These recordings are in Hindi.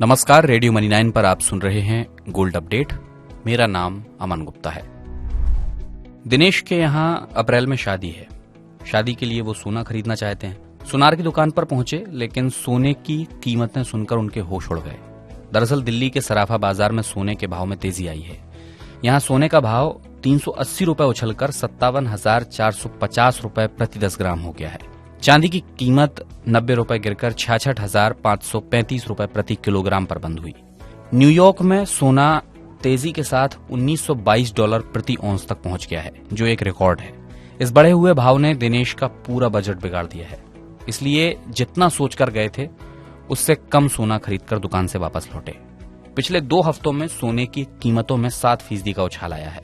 नमस्कार, रेडियो मनी 9 पर आप सुन रहे हैं गोल्ड अपडेट। मेरा नाम अमन गुप्ता है। दिनेश के यहाँ अप्रैल में शादी है। शादी के लिए वो सोना खरीदना चाहते हैं। सुनार की दुकान पर पहुंचे, लेकिन सोने की कीमतें सुनकर उनके होश उड़ गए। दरअसल दिल्ली के सराफा बाजार में सोने के भाव में तेजी आई है। यहाँ सोने का भाव 380 रुपए उछलकर 57,450 रुपए प्रति 10 ग्राम हो गया है। चांदी की कीमत 90 रुपए गिरकर 66,535 रुपए प्रति किलोग्राम पर बंद हुई। न्यूयॉर्क में सोना तेजी के साथ $1922 प्रति औंस तक पहुंच गया है, जो एक रिकॉर्ड है। इस बढ़े हुए भाव ने दिनेश का पूरा बजट बिगाड़ दिया है। इसलिए जितना सोचकर गए थे, उससे कम सोना खरीदकर दुकान से वापस लौटे। पिछले 2 हफ्तों में सोने की कीमतों में 7% का उछाल आया है।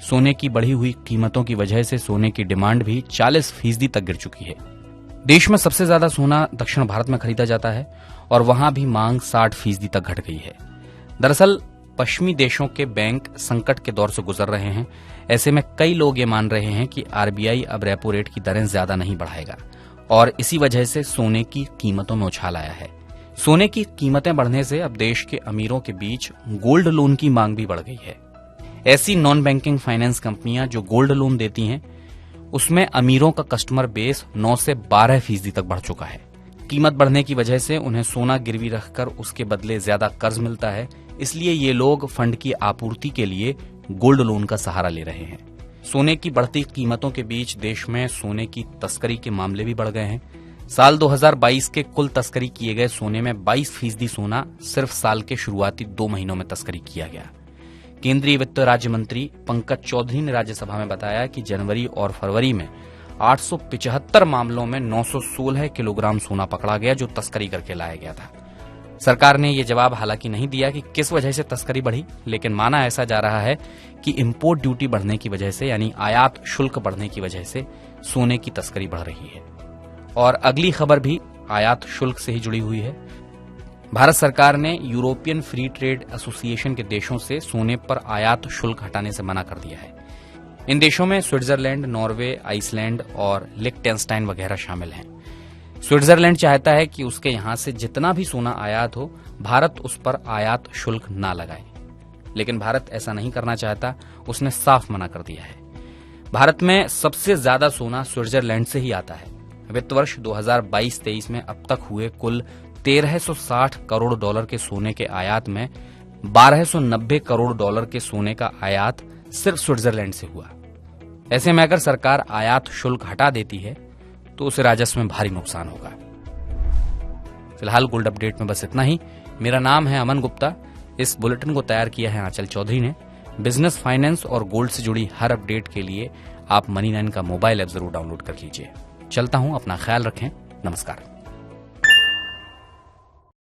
सोने की बढ़ी हुई कीमतों की वजह से सोने की डिमांड भी 40% तक गिर चुकी है। देश में सबसे ज्यादा सोना दक्षिण भारत में खरीदा जाता है और वहां भी मांग 60% तक घट गई है। दरअसल पश्चिमी देशों के बैंक संकट के दौर से गुजर रहे हैं। ऐसे में कई लोग ये मान रहे हैं कि आरबीआई अब रेपो रेट की दरें ज्यादा नहीं बढ़ाएगा और इसी वजह से सोने की कीमतों में उछाल आया है। सोने की कीमतें बढ़ने से अब देश के अमीरों के बीच गोल्ड लोन की मांग भी बढ़ गई है। ऐसी नॉन बैंकिंग फाइनेंस कंपनियां जो गोल्ड लोन देती हैं, उसमें अमीरों का कस्टमर बेस 9 से 12% तक बढ़ चुका है। कीमत बढ़ने की वजह से उन्हें सोना गिरवी रखकर उसके बदले ज्यादा कर्ज मिलता है। इसलिए ये लोग फंड की आपूर्ति के लिए गोल्ड लोन का सहारा ले रहे हैं। सोने की बढ़ती कीमतों के बीच देश में सोने की तस्करी के मामले भी बढ़ गए हैं। साल 2022 के कुल तस्करी किए गए सोने में 22% सोना सिर्फ साल के शुरुआती 2 महीनों में तस्करी किया गया। केंद्रीय वित्त राज्य मंत्री पंकज चौधरी ने राज्यसभा में बताया कि जनवरी और फरवरी में 875 मामलों में 916 किलोग्राम सोना पकड़ा गया, जो तस्करी करके लाया गया था। सरकार ने यह जवाब हालांकि नहीं दिया कि किस वजह से तस्करी बढ़ी, लेकिन माना ऐसा जा रहा है कि इंपोर्ट ड्यूटी बढ़ने की वजह से, यानी आयात शुल्क बढ़ने की वजह से सोने की तस्करी बढ़ रही है। और अगली खबर भी आयात शुल्क से ही जुड़ी हुई है। भारत सरकार ने यूरोपियन फ्री ट्रेड एसोसिएशन के देशों से सोने पर आयात शुल्क हटाने से मना कर दिया है। इन देशों में स्विट्जरलैंड, नॉर्वे, आइसलैंड और लिechtenstein वगैरह शामिल हैं। स्विट्जरलैंड चाहता है कि उसके यहां से जितना भी सोना आयात हो, भारत उस पर आयात शुल्क ना लगाए, लेकिन भारत ऐसा नहीं करना चाहता। उसने साफ मना कर दिया है। भारत में सबसे ज्यादा सोना स्विट्जरलैंड से ही आता है। वित्त वर्ष 2022-23 में अब तक हुए कुल $1360 करोड़ के सोने के आयात में $1290 करोड़ के सोने का आयात सिर्फ स्विट्जरलैंड से हुआ। ऐसे में अगर सरकार आयात शुल्क हटा देती है तो उसे राजस्व में भारी नुकसान होगा। फिलहाल गोल्ड अपडेट में बस इतना ही। मेरा नाम है अमन गुप्ता। इस बुलेटिन को तैयार किया है आंचल चौधरी ने। बिजनेस, फाइनेंस और गोल्ड से जुड़ी हर अपडेट के लिए आप मनी 9 का मोबाइल ऐप जरूर डाउनलोड कर लीजिए। चलता हूं, अपना ख्याल रखें। नमस्कार।